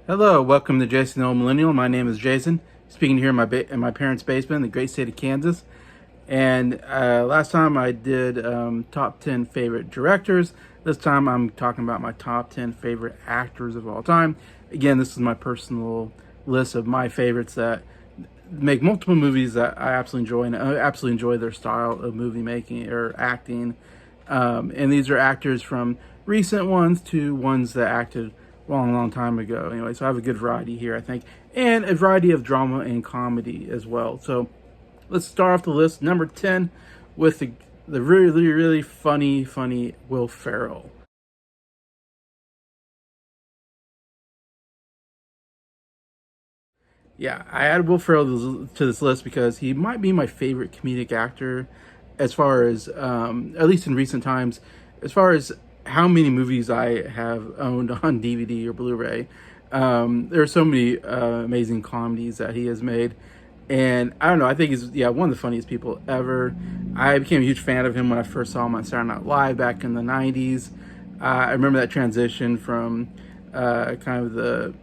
Hello, welcome to Jason the Old Millennial. My name is Jason, speaking here in my parents' basement in the great state of Kansas. And last time I did top 10 favorite directors. This time I'm talking about my top 10 favorite actors of all time. Again, this is my personal list of my favorites that make multiple movies that I absolutely enjoy, and I absolutely enjoy their style of movie making or acting. And these are actors from recent ones to ones that acted a long, long time ago. Anyway, so I have a good variety here, I think, and a variety of drama and comedy as well. So let's start off the list. Number 10 with the really, really funny Will Ferrell. Yeah, I added Will Ferrell to this list because he might be my favorite comedic actor as far as, at least in recent times, as far as how many movies I have owned on DVD or Blu-ray. There are so many amazing comedies that he has made. And I don't know, I think he's, yeah, one of the funniest people ever. I became a huge fan of him when I first saw him on Saturday Night Live back in the 90s. I remember that transition from kind of the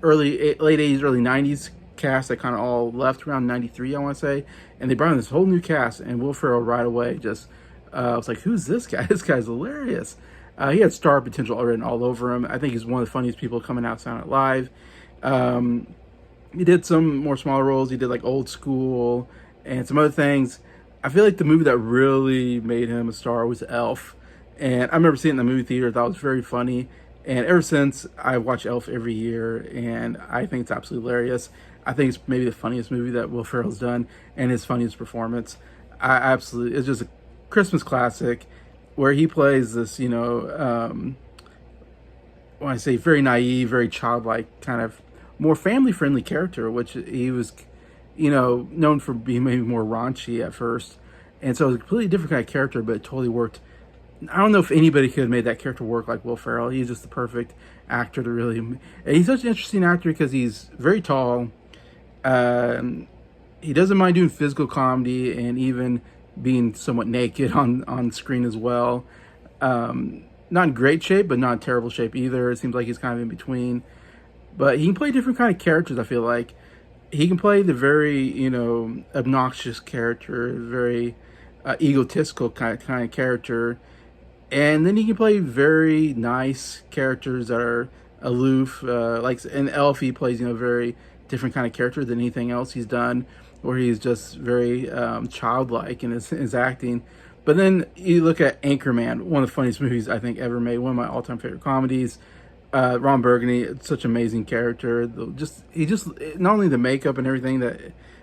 late 80s, early 90s cast that kind of all left around 93, I want to say. And they brought in this whole new cast, and Will Ferrell right away just, I was like, who's this guy? This guy's hilarious. He had star potential written all over him. I think he's one of the funniest people coming out Saturday Night Live. He did some more smaller roles. He did like Old School and some other things. I feel like the movie that really made him a star was Elf. And I remember seeing it in the movie theater. I thought it was very funny. And ever since, I watch Elf every year, and I think it's absolutely hilarious. I think it's maybe the funniest movie that Will Ferrell's done, and his funniest performance. It's just a Christmas classic where he plays this, when I say very naive, very childlike, kind of more family-friendly character, which he was, known for being maybe more raunchy at first. And so it was a completely different kind of character, but it totally worked. I don't know if anybody could have made that character work like Will Ferrell. He's just the perfect actor to really. And he's such an interesting actor because he's very tall. He doesn't mind doing physical comedy and even being somewhat naked on screen as well. Not in great shape, but not in terrible shape either. It seems like he's kind of in between. But he can play different kind of characters, I feel like. He can play the very, obnoxious character, very egotistical kind of character. And then he can play very nice characters that are aloof. Like in Elf, he plays, very different kind of character than anything else he's done, where he's just very childlike in his acting. But then you look at Anchorman, one of the funniest movies I think ever made, one of my all-time favorite comedies. Ron Burgundy, such an amazing character. He just not only the makeup and everything, that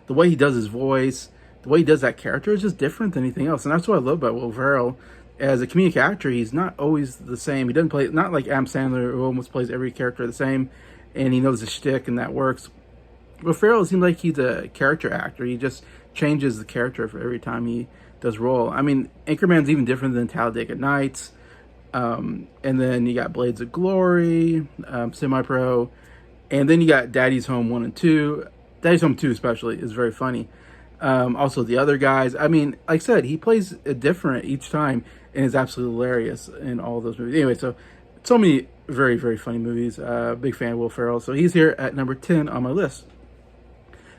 the way he does his voice, the way he does that character is just different than anything else. And that's what I love about Will Ferrell. As a comedic actor, he's not always the same. He doesn't play, not like Adam Sandler, who almost plays every character the same, and he knows the shtick, and that works. Will Ferrell seems like he's a character actor. He just changes the character for every time he does role. I mean, Anchorman's even different than Talladega Nights. And then you got Blades of Glory, Semi-Pro, and then you got Daddy's Home 1 and 2. Daddy's Home 2 especially is very funny. Also the other guys. I mean, like I said, he plays different each time and is absolutely hilarious in all of those movies. Anyway, so many very, very funny movies. Big fan of Will Ferrell. So he's here at number 10 on my list.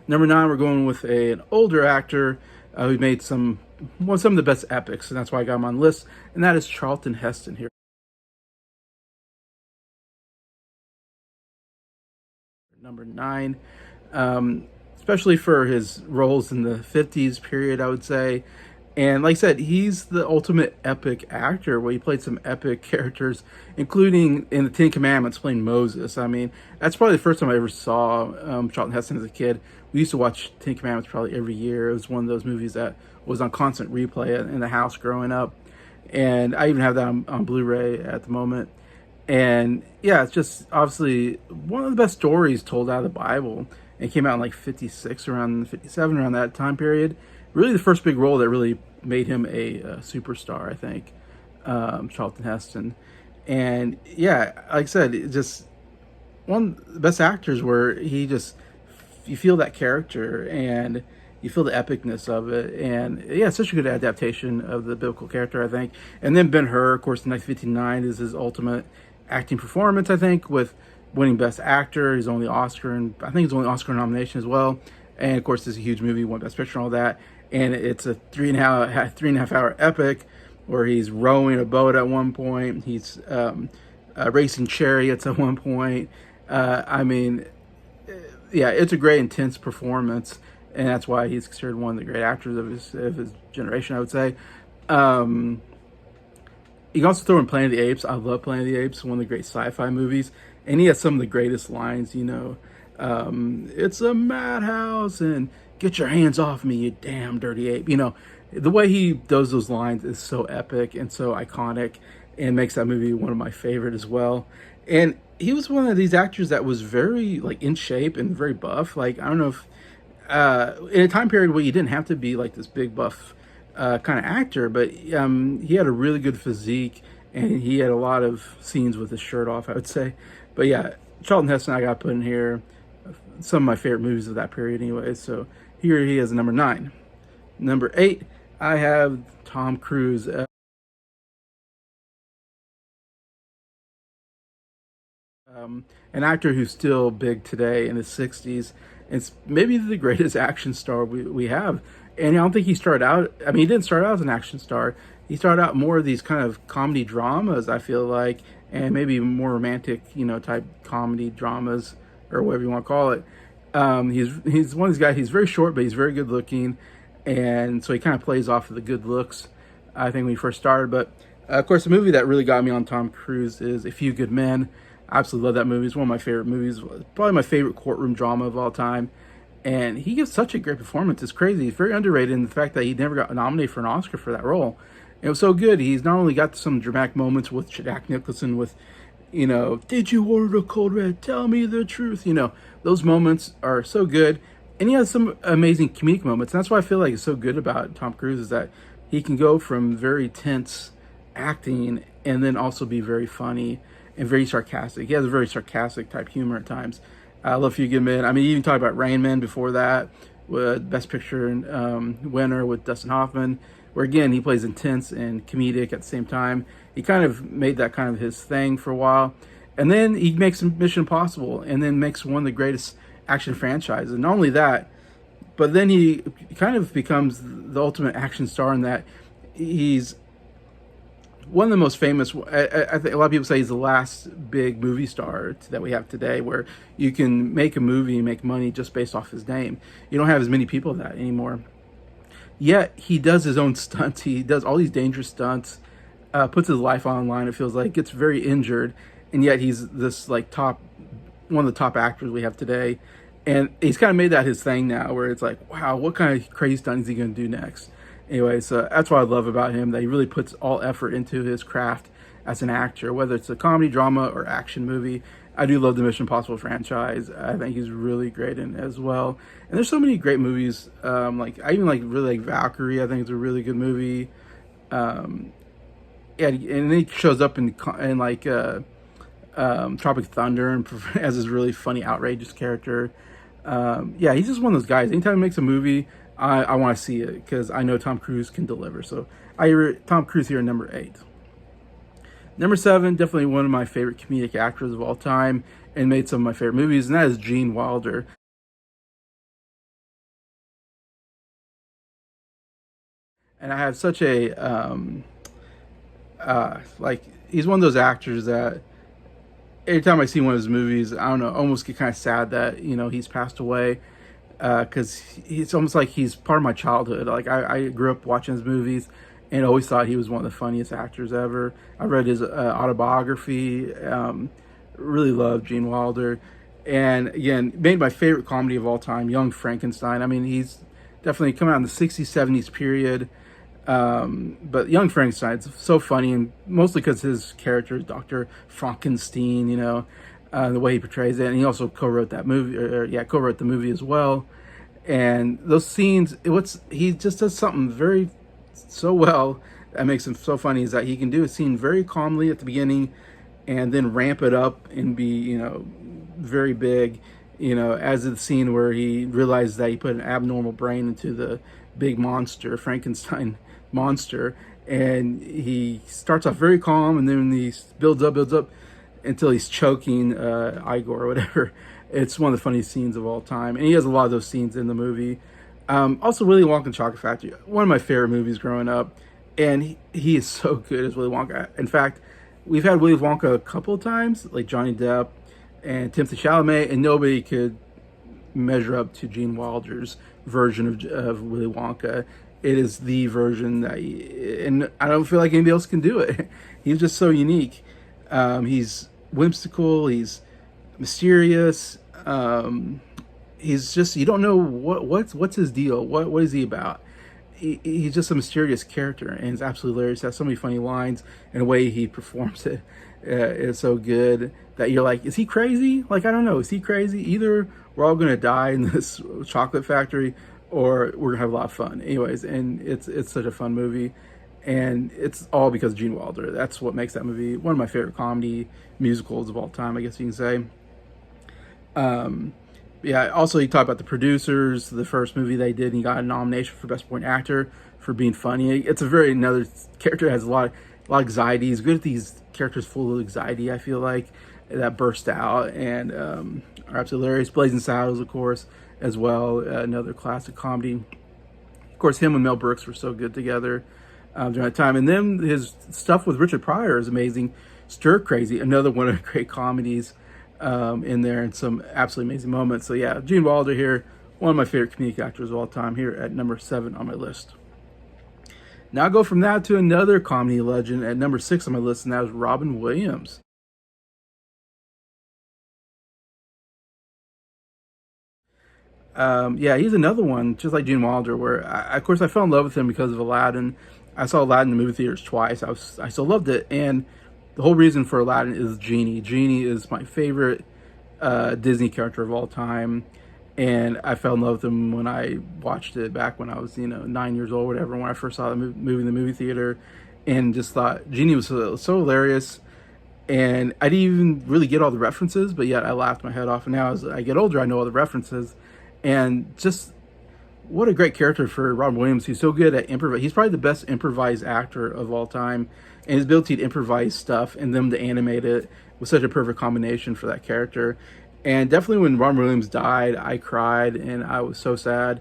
Number 9, we're going with an older actor who made some of the best epics, and that's why I got him on the list, and that is Charlton Heston here. Number 9, especially for his roles in the 50s period, I would say. And like I said, he's the ultimate epic actor, where he played some epic characters, including in the Ten Commandments playing Moses. I mean, that's probably the first time I ever saw Charlton Heston as a kid. We used to watch Ten Commandments probably every year. It was one of those movies that was on constant replay in the house growing up. And I even have that on Blu-ray at the moment. And yeah, it's just obviously one of the best stories told out of the Bible. It came out in like 56, around 57, around that time period. Really the first big role that really made him a superstar, I think, Charlton Heston. And yeah, like I said, just one of the best actors, where you feel that character and you feel the epicness of it. And yeah, it's such a good adaptation of the biblical character, I think. And then Ben-Hur, of course, in 1959 is his ultimate acting performance, I think, with winning Best Actor. He's only Oscar, and I think he's only Oscar nomination as well. And of course, it's a huge movie, won Best Picture and all that. And it's a three and a half hour epic where he's rowing a boat at one point. He's racing chariots at one point. I mean, yeah, it's a great, intense performance, and that's why he's considered one of the great actors of his generation, I would say. Um, you can also throw in Planet of the Apes. I love Planet of the Apes, one of the great sci-fi movies, and he has some of the greatest lines. It's a madhouse, and get your hands off me, you damn dirty ape. The way he does those lines is so epic and so iconic, and makes that movie one of my favorite as well. And he was one of these actors that was very like in shape and very buff. Like, I don't know if in a time period where you didn't have to be like this big buff kind of actor, but he had a really good physique, and he had a lot of scenes with his shirt off, I would say. But yeah, Charlton Heston I got put in here. Some of my favorite movies of that period anyway. So here he is, number 9. Number 8, I have Tom Cruise. An actor who's still big today in his 60s. It's maybe the greatest action star we have. And I don't think he started out, I mean, he didn't start out as an action star. He started out more of these kind of comedy dramas, I feel like, and maybe more romantic, type comedy dramas, or whatever you want to call it. He's one of these guys, he's very short, but he's very good looking. And so he kind of plays off of the good looks, I think, when he first started. But of course, the movie that really got me on Tom Cruise is A Few Good Men. I absolutely love that movie. It's one of my favorite movies, probably my favorite courtroom drama of all time. And he gives such a great performance. It's crazy. He's very underrated in the fact that he never got nominated for an Oscar for that role. It was so good. He's not only got some dramatic moments with Jack Nicholson with, did you order a cold red? Tell me the truth. Those moments are so good. And he has some amazing comedic moments. And that's why I feel like it's so good about Tom Cruise, is that he can go from very tense acting and then also be very funny and very sarcastic. He has a very sarcastic type humor at times. I love Few Good Men. I mean, you even talk about Rain Man before that, with Best Picture winner with Dustin Hoffman, where again he plays intense and comedic at the same time. He kind of made that kind of his thing for a while, and then he makes Mission Impossible, and then makes one of the greatest action franchises. And not only that, but then he kind of becomes the ultimate action star in that he's one of the most famous. I think a lot of people say he's the last big movie star that we have today, where you can make a movie and make money just based off his name. You don't have as many people of that anymore. Yet he does his own stunts. He does all these dangerous stunts, puts his life on the line. It feels like, gets very injured, and yet he's this like one of the top actors we have today. And he's kind of made that his thing now, where it's like, wow, what kind of crazy stunt is he going to do next? Anyway, so that's what I love about him, that he really puts all effort into his craft as an actor, whether it's a comedy, drama, or action movie. I do love the Mission Impossible franchise. I think he's really great in it as well. And there's so many great movies. I even really like Valkyrie. I think it's a really good movie. Yeah, and then he shows up in Tropic Thunder and as this really funny, outrageous character. Yeah, he's just one of those guys. Anytime he makes a movie, I want to see it, because I know Tom Cruise can deliver. So I hear Tom Cruise here, number 8. Number 7, definitely one of my favorite comedic actors of all time, and made some of my favorite movies, and that is Gene Wilder. And I have such a he's one of those actors that every time I see one of his movies, I don't know, almost get kind of sad that he's passed away, because it's almost like he's part of my childhood. Like, I grew up watching his movies and always thought he was one of the funniest actors ever. I read his autobiography. Really loved Gene Wilder, and again, made my favorite comedy of all time, Young Frankenstein. I mean, he's definitely come out in the 60s, 70s period. But Young Frankenstein's so funny, and mostly because his character is Dr. Frankenstein, the way he portrays it. And he also co-wrote that movie, co-wrote the movie as well. And those scenes, he just does something very so well that makes him so funny, is that he can do a scene very calmly at the beginning and then ramp it up and be, very big, as the scene where he realizes that he put an abnormal brain into the big monster, Frankenstein monster, and he starts off very calm, and then he builds up, until he's choking Igor or whatever. It's one of the funniest scenes of all time, and he has a lot of those scenes in the movie. Also, Willy Wonka and Chocolate Factory, one of my favorite movies growing up, and he is so good as Willy Wonka. In fact, we've had Willy Wonka a couple of times, like Johnny Depp and Timothée Chalamet, and nobody could measure up to Gene Wilder's version of Willy Wonka. It is the version that, and I don't feel like anybody else can do it. He's just so unique. He's whimsical. He's mysterious. He's just, you don't know what's his deal. What is he about? He's just a mysterious character, and it's absolutely hilarious. He has so many funny lines, and the way he performs it is so good that you're like, is he crazy? Like, I don't know, is he crazy? Either we're all gonna die in this chocolate factory, or we're gonna have a lot of fun. Anyways, and it's such a fun movie, and it's all because of Gene Wilder. That's what makes that movie one of my favorite comedy musicals of all time, I guess you can say. Yeah, also you talk about the producers, the first movie they did, and he got a nomination for Best Supporting Actor for being funny. It's a very, another character that has a lot of anxiety. He's good at these characters full of anxiety, I feel like, that burst out and are absolutely hilarious. Blazing Saddles, of course, as well, another classic comedy. Of course, him and Mel Brooks were so good together during that time. And then his stuff with Richard Pryor is amazing. Stir Crazy, another one of the great comedies in there, and some absolutely amazing moments. So yeah, Gene Wilder here, one of my favorite comedic actors of all time, here at number 7 on my list. Now I go from that to another comedy legend at number 6 on my list, and that was Robin Williams. Yeah, he's another one, just like Gene Wilder, where of course I fell in love with him because of Aladdin. I saw Aladdin in the movie theaters twice. I still loved it, and the whole reason for Aladdin is Genie. Genie is my favorite Disney character of all time, and I fell in love with him when I watched it back when I was 9 years old, whatever. When I first saw the movie in the movie theater, and just thought Genie was so hilarious. And I didn't even really get all the references, but yet I laughed my head off. And now as I get older, I know all the references. And just what a great character for Robin Williams. He's so good at improvise. He's probably the best improvised actor of all time. And his ability to improvise stuff and then to animate it was such a perfect combination for that character. And definitely when Robin Williams died, I cried and I was so sad.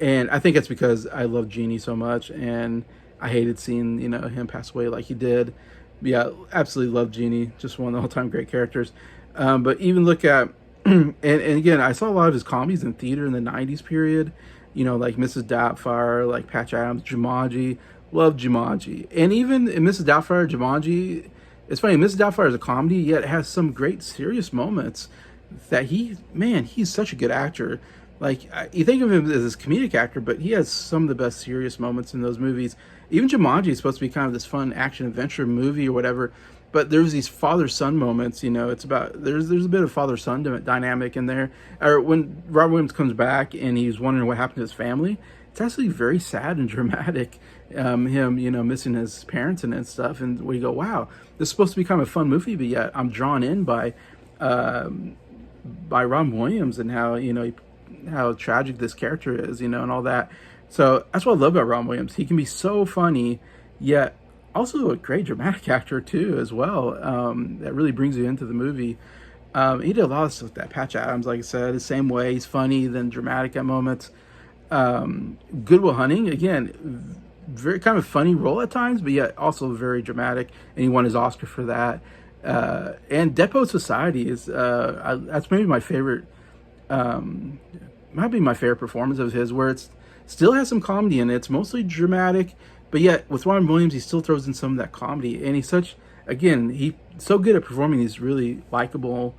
And I think it's because I love Genie so much, and I hated seeing him pass away like he did. Yeah, absolutely love Genie. Just one of the all-time great characters. But even look at and again, I saw a lot of his comedies in theater in the 90s period, like Mrs. Doubtfire, like Patch Adams, Jumanji. Love Jumanji. And even in Mrs. Doubtfire, Jumanji, it's funny, Mrs. Doubtfire is a comedy, yet it has some great serious moments that he's such a good actor. Like, you think of him as a comedic actor, but he has some of the best serious moments in those movies. Even Jumanji is supposed to be kind of this fun action-adventure movie or whatever, but there's these father-son moments, it's about, there's a bit of father-son dynamic in there. Or when Robin Williams comes back and he's wondering what happened to his family, it's actually very sad and dramatic, him, missing his parents and stuff, and we go, wow, this is supposed to be kind of a fun movie, but yet I'm drawn in by Robin Williams and how tragic this character is, and all that. So that's what I love about Robin Williams. He can be so funny, yet also a great dramatic actor too, as well. That really brings you into the movie. He did a lot of stuff with that. Patch Adams, like I said, the same way. He's funny, then dramatic at moments. Good Will Hunting, again, very kind of funny role at times, but yet also very dramatic, and he won his Oscar for that. And Dead Poet Society is that's maybe my favorite. Might be my favorite performance of his, where it's still has some comedy in it. It's mostly dramatic, but yet with Robin Williams, he still throws in some of that comedy, and he's so good at performing these really likable,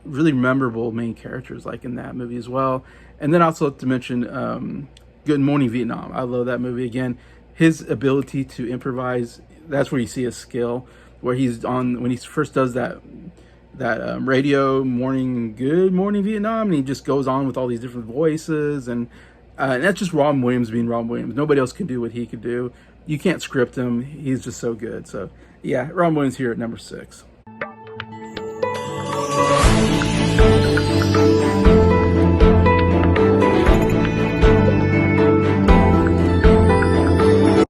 really memorable main characters, like in that movie as well. And then also to mention Good Morning Vietnam. I love that movie. Again, his ability to improvise, that's where you see his skill, where when he first does that radio morning, Good Morning Vietnam, and he just goes on with all these different voices, and that's just Robin Williams being Robin Williams. Nobody else can do what he could do. You can't script him. He's just so good. So yeah, Robin Williams here at number 6.